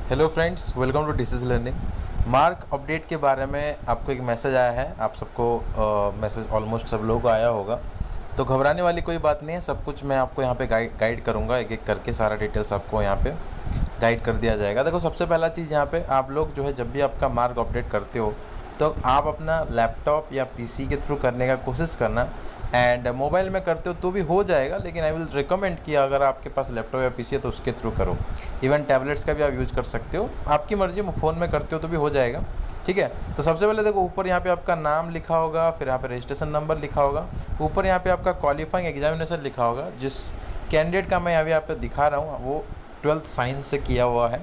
Hello friends, welcome to डिसिस learning. Mark update के बारे में आपको एक मैसेज आया है। आप सबको मैसेज ऑलमोस्ट सब लोगों को आया होगा, तो घबराने वाली कोई बात नहीं है। सब कुछ मैं आपको यहाँ पे गाइड करूँगा, एक एक करके सारा डिटेल्स आपको यहाँ पे गाइड कर दिया जाएगा। देखो, सबसे पहला चीज़ यहाँ पे आप लोग जो है जब भी आपका मार्क अपडेट करते हो तो आप अपना लैपटॉप या पीसी के थ्रू करने का कोशिश करना। एंड मोबाइल में करते हो तो भी हो जाएगा, लेकिन आई विल रिकमेंड कि अगर आपके पास लैपटॉप या पीसी है तो उसके थ्रू करो। इवन टैबलेट्स का भी आप यूज़ कर सकते हो, आपकी मर्ज़ी। फ़ोन में करते हो तो भी हो जाएगा, ठीक है। तो सबसे पहले देखो, ऊपर यहाँ पे आपका नाम लिखा होगा, फिर यहाँ पे रजिस्ट्रेशन नंबर लिखा होगा, ऊपर यहाँ पे आपका क्वालिफाइंग एग्जामिनेशन लिखा होगा। जिस कैंडिडेट का मैं अभी यहाँ पे दिखा रहा हूँ वो 12th साइंस से किया हुआ है,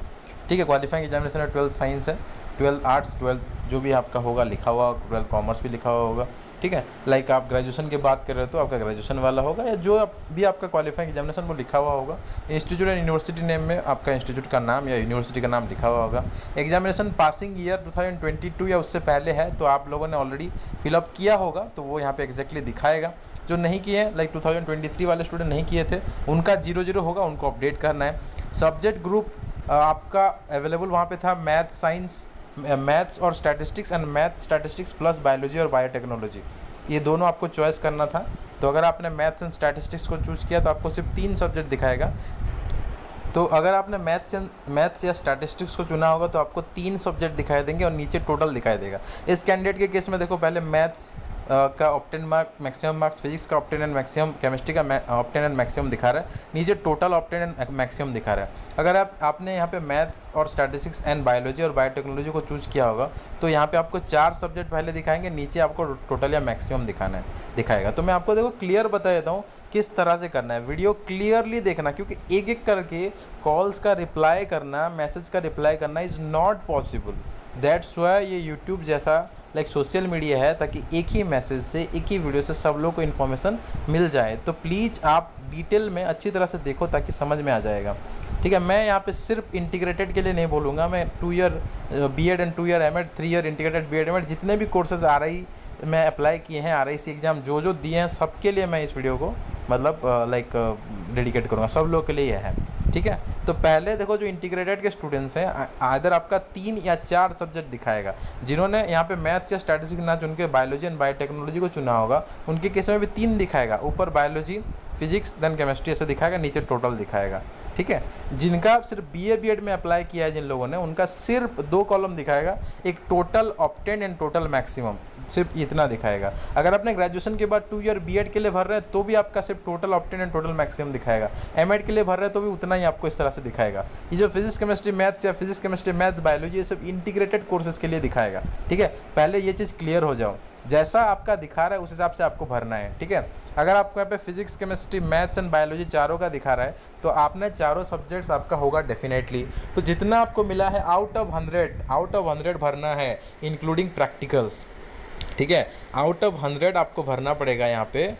ठीक है। क्वालिफाइंग एग्जामिनेशन है 12th साइंस है, 12th आर्ट्स, 12th जो भी आपका होगा लिखा हुआ, 12th कॉमर्स भी लिखा हुआ होगा, ठीक है। लाइक आप ग्रेजुएशन की बात कर रहे हो तो आपका ग्रेजुएशन वाला होगा, या जो भी आपका क्वालिफाइंग एग्जामिनेशन वो लिखा हुआ होगा। इंस्टीट्यूट एंड यूनिवर्सिटी नेम में आपका इंस्टीट्यूट का नाम या यूनिवर्सिटी का नाम लिखा हुआ होगा। एग्जामिनेशन पासिंग ईयर 2022 या उससे पहले है तो आप लोगों ने ऑलरेडी फिलअप किया होगा, तो वो यहाँ पे एग्जैक्टली दिखाएगा। जो नहीं किए हैं, लाइक 2023 वाले स्टूडेंट नहीं किए थे, उनका 0-0 होगा, उनको अपडेट करना है। सब्जेक्ट ग्रुप आपका अवेलेबल वहाँ पे था मैथ साइंस, मैथ्स और statistics and math statistics plus biology और बायोटेक्नोलॉजी, ये दोनों आपको चॉइस करना था। तो अगर आपने मैथ्स एंड स्टैटिस्टिक्स को चूज़ किया तो आपको सिर्फ 3 सब्जेक्ट दिखाएगा। तो अगर आपने मैथ्स या स्टैटिस्टिक्स को चुना होगा तो आपको 3 सब्जेक्ट दिखाई देंगे और नीचे टोटल दिखाई देगा। इस कैंडिडेट के केस में देखो, पहले मैथ्स का obtain mark maximum marks, physics का ऑप्टेन एंड मैक्सिमम, केमिस्ट्री का ऑप्टेन एंड मैक्सिमम दिखा रहा है, नीचे टोटल ऑप्टेन एंड मैक्सिमम दिखा रहा है। अगर आपने यहाँ पे मैथ्स और स्टैटिस्टिक्स एंड बायोलॉजी और बायोटेक्नोलॉजी को चूज़ किया होगा तो यहाँ पे आपको 4 सब्जेक्ट पहले दिखाएंगे, नीचे आपको टोटल या मैक्सिमम दिखाएगा। तो मैं आपको देखो क्लियर बता देता हूँ किस तरह से करना है। वीडियो क्लियरली देखना, क्योंकि एक एक करके कॉल्स का रिप्लाई करना, मैसेज का रिप्लाई करना is not possible. That's why ये यूट्यूब जैसा लाइक सोशल मीडिया है, ताकि एक ही मैसेज से, एक ही वीडियो से सब लोग को इन्फॉर्मेशन मिल जाए। तो प्लीज़ आप डिटेल में अच्छी तरह से देखो ताकि समझ में आ जाएगा, ठीक है। मैं यहाँ पे सिर्फ इंटीग्रेटेड के लिए नहीं बोलूँगा, मैं 2 year BEd and 2 year MEd, 3 year integrated BEd MEd, जितने भी कोर्सेज RI में अप्लाई किए हैं, RIC एग्ज़ाम जो दिए हैं, सबके लिए मैं इस वीडियो को मतलब लाइक डेडिकेट करूँगा, सब लोग के लिए यह है, ठीक है। तो पहले देखो, जो इंटीग्रेटेड के स्टूडेंट्स हैं, आइदर आपका 3 या 4 सब्जेक्ट दिखाएगा। जिन्होंने यहाँ पे मैथ्स या स्टैटिस्टिक्स ना चुन के बायोलॉजी एंड बायोटेक्नोलॉजी को चुना होगा, उनके केस में भी 3 दिखाएगा, ऊपर बायोलॉजी, फिजिक्स देन केमिस्ट्री ऐसे दिखाएगा, नीचे टोटल दिखाएगा, ठीक है। जिनका सिर्फ BA BEd में अप्लाई किया है जिन लोगों ने, उनका सिर्फ 2 कॉलम दिखाएगा, एक total obtain and total maximum, सिर्फ इतना दिखाएगा। अगर आपने ग्रेजुएशन के बाद 2 ईयर बीएड के लिए भर रहे हैं तो भी आपका सिर्फ total obtain and total maximum दिखाएगा। एमएड के लिए भर रहे हैं तो भी उतना ही आपको इस तरह से दिखाएगा। ये जो फिजिक्स केमिस्ट्री मैथ्स या फिजिक्स केमिस्ट्री मैथ बायोलॉजी, ये सब इंटीग्रेटेड कोर्सेज के लिए दिखाएगा, ठीक है। पहले ये चीज़ क्लियर हो जाओ, जैसा आपका दिखा रहा है उस हिसाब से आपको भरना है, ठीक है। अगर आपको यहाँ पे physics chemistry maths and biology चारों का दिखा रहा है तो आपने चारों सब्जेक्ट्स आपका होगा डेफिनेटली। तो जितना आपको मिला है आउट ऑफ 100 भरना है, इंक्लूडिंग प्रैक्टिकल्स, ठीक है। आउट ऑफ 100 आपको भरना पड़ेगा यहाँ पे।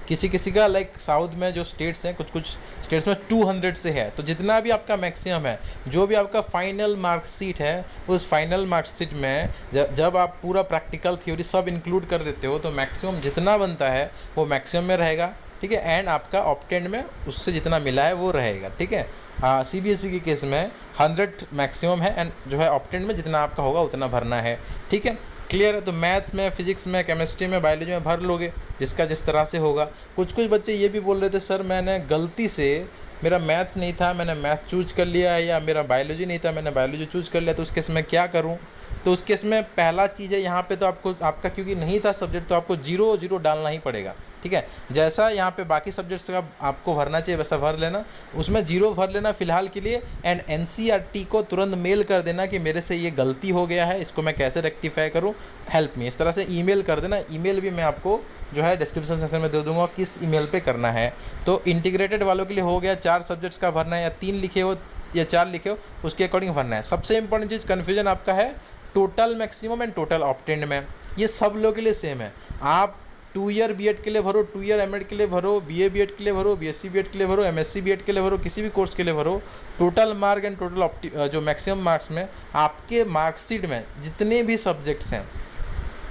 किसी किसी का लाइक साउथ में जो स्टेट्स हैं, कुछ स्टेट्स में 200 से है, तो जितना भी आपका मैक्सिमम है, जो भी आपका फाइनल मार्कशीट है, उस फाइनल मार्कशीट में जब आप पूरा प्रैक्टिकल थ्योरी सब इंक्लूड कर देते हो तो मैक्सिमम जितना बनता है वो मैक्सिमम में रहेगा, ठीक है। एंड आपका ऑप्टेंड में उससे जितना मिला है वो रहेगा, ठीक है। CBSE के केस में 100 मैक्सिमम है एंड जो है ऑप्टेंड में जितना आपका होगा उतना भरना है, ठीक है। क्लियर है। तो मैथ्स में, फिजिक्स में, केमिस्ट्री में, बायोलॉजी में भर लोगे जिसका जिस तरह से होगा। कुछ बच्चे ये भी बोल रहे थे, सर मैंने गलती से, मेरा मैथ्स नहीं था, मैंने मैथ चूज कर लिया है, या मेरा बायोलॉजी नहीं था, मैंने बायोलॉजी चूज कर लिया, तो उस केस में क्या करूं? तो उस केस में पहला चीज़ है, यहाँ पे तो आपका क्योंकि नहीं था सब्जेक्ट तो आपको 0 डालना ही पड़ेगा, ठीक है। जैसा यहाँ पे बाकी सब्जेक्ट्स का आपको भरना चाहिए वैसा भर लेना, उसमें 0 भर लेना फ़िलहाल के लिए। एंड NCERT को तुरंत मेल कर देना कि मेरे से ये गलती हो गया है, इसको मैं कैसे रेक्टिफाई करूँ, हेल्प मी, इस तरह से ईमेल कर देना। ईमेल भी मैं आपको जो है डिस्क्रिप्शन सेक्शन में दे दूंगा किस ईमेल पे करना है। तो इंटीग्रेटेड वालों के लिए हो गया, 4 सब्जेक्ट्स का भरना है, या 3 लिखे हो या 4 लिखे हो, उसके अकॉर्डिंग भरना है। सबसे इंपॉर्टेंट चीज़, कन्फ्यूजन आपका है total maximum and total obtained में, ये सब लोगों के लिए सेम है। आप 2 ईयर बीएड के लिए भरो, 2 ईयर एमएड के लिए भरो, BA BEd के लिए भरो, BSc BEd के लिए भरो, MSc BEd के लिए भरो, किसी भी कोर्स के लिए भरो, टोटल मार्क एंड टोटल जो मैक्सिमम मार्क्स में आपके मार्कशीट में जितने भी सब्जेक्ट्स हैं,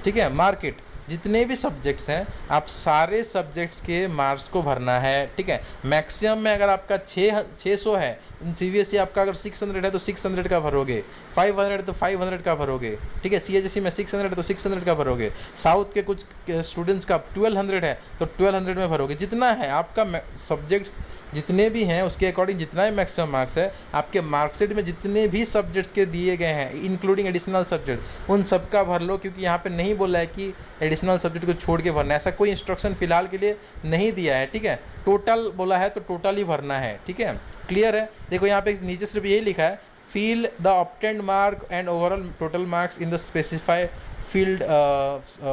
ठीक है, मार्केट जितने भी सब्जेक्ट्स हैं, आप सारे सब्जेक्ट्स के मार्क्स को भरना है, ठीक है। मैक्सिमम में अगर आपका 600 है, CBSE आपका अगर 600 है तो 600 का भरोगे, 500 है तो 500 का भरोगे, ठीक है। CHSE में 600 है तो 600 का भरोगे। साउथ के कुछ स्टूडेंट्स का 1200 है तो 1200 में भरोगे। जितना है आपका सब्जेक्ट्स जितने भी हैं उसके अकॉर्डिंग जितना भी मैक्सिमम मार्क्स है आपके मार्कशीट में जितने भी सब्जेक्ट्स के दिए गए हैं इंक्लूडिंग एडिशनल सब्जेक्ट, उन सब का भर लो, क्योंकि यहाँ पे नहीं बोला है कि एडिशनल सब्जेक्ट को छोड़ के भरना है, ऐसा कोई इंस्ट्रक्शन फिलहाल के लिए नहीं दिया है, ठीक है। टोटल बोला है तो टोटल ही भरना है, ठीक है। क्लियर है। देखो यहाँ पे नीचे सिर्फ यही लिखा है, fill the obtained mark and overall total marks in the specified field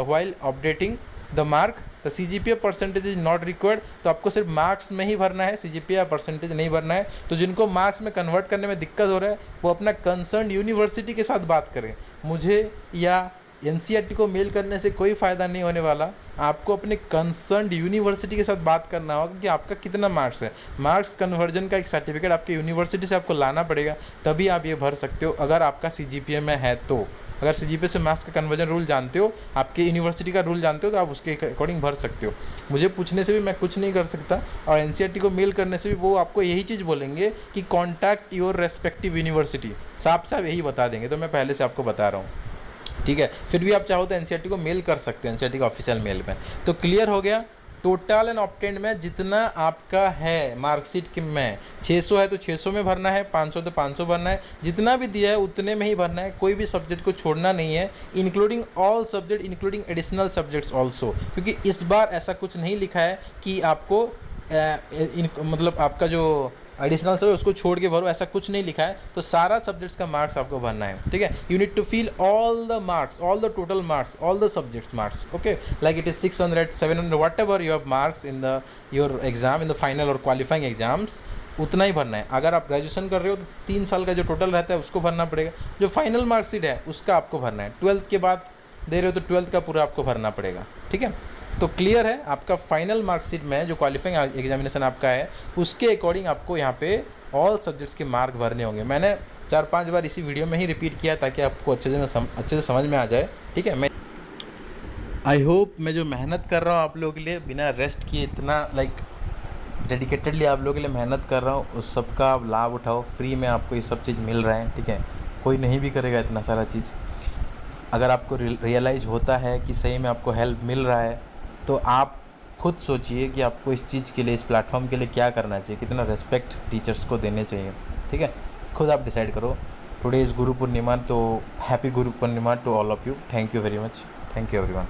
while updating the mark the CGPA percentage is not required। तो आपको सिर्फ मार्क्स में ही भरना है, CGPA परसेंटेज नहीं भरना है। तो जिनको मार्क्स में कन्वर्ट करने में दिक्कत हो रहा है वो अपना कंसर्न यूनिवर्सिटी के साथ बात करें। मुझे या NCERT को मेल करने से कोई फ़ायदा नहीं होने वाला, आपको अपने कंसर्न यूनिवर्सिटी के साथ बात करना होगा कि आपका कितना मार्क्स है। मार्क्स कन्वर्जन का एक सर्टिफिकेट आपके यूनिवर्सिटी से आपको लाना पड़ेगा, तभी आप ये भर सकते हो अगर आपका CGPA में है तो। अगर CGPA से मार्क्स का कन्वर्जन रूल जानते हो, आपके यूनिवर्सिटी का रूल जानते हो, तो आप उसके अकॉर्डिंग भर सकते हो। मुझे पूछने से भी मैं कुछ नहीं कर सकता, और NCERT को मेल करने से भी वो आपको यही चीज़ बोलेंगे कि कॉन्टैक्ट योर रेस्पेक्टिव यूनिवर्सिटी, साफ साफ यही बता देंगे। तो मैं पहले से आपको बता रहा हूँ, ठीक है। फिर भी आप चाहो तो NCERT को मेल कर सकते हैं, NCERT का ऑफिशियल मेल में। तो क्लियर हो गया। टोटल एंड ऑब्टेन्ड में जितना आपका है मार्कशीट के में 600 है तो 600 में भरना है, 500 तो 500 भरना है, जितना भी दिया है उतने में ही भरना है। कोई भी सब्जेक्ट को छोड़ना नहीं है, including all subject including additional subjects also, क्योंकि इस बार ऐसा कुछ नहीं लिखा है कि आपको मतलब आपका जो एडिशनल सब है उसको छोड़ के भरो, ऐसा कुछ नहीं लिखा है। तो सारा सब्जेक्ट्स का मार्क्स आपको भरना है, ठीक है। You need to fill all the marks, all the total marks, all the subjects marks, okay. Like it is 600 700 whatever you have marks in the your exam, in the final और qualifying exams, उतना ही भरना है। अगर आप graduation कर रहे हो तो 3 साल का जो टोटल रहता है उसको भरना पड़ेगा। जो फाइनल मार्कशीट है उसका आपको भरना है। 12th के बाद दे रहे हो तो 12th का पूरा आपको भरना पड़ेगा, ठीक है। तो क्लियर है। आपका फाइनल मार्कशीट में जो क्वालिफाइंग एग्जामिनेशन आपका है उसके अकॉर्डिंग आपको यहाँ पे ऑल सब्जेक्ट्स के मार्क भरने होंगे। मैंने 4-5 बार इसी वीडियो में ही रिपीट किया ताकि आपको अच्छे से समझ में आ जाए, ठीक है। मैं आई होप मैं जो मेहनत कर रहा हूँ आप लोगों के लिए बिना रेस्ट किए, इतना डेडिकेटेडली आप लोगों के लिए मेहनत कर रहा हूँ, उस सब का आप लाभ उठाओ। फ्री में आपको ये सब चीज़ मिल रहा है, ठीक है। कोई नहीं भी करेगा इतना सारा चीज़। अगर आपको रियलाइज़ होता है कि सही में आपको हेल्प मिल रहा है तो आप खुद सोचिए कि आपको इस चीज़ के लिए, इस प्लेटफॉर्म के लिए क्या करना चाहिए, कितना रेस्पेक्ट टीचर्स को देने चाहिए, ठीक है। खुद आप डिसाइड करो। टुडे इज़ गुरु पूर्णिमा, तो happy Guru Purnima to all of you. Thank you very much. Thank you everyone.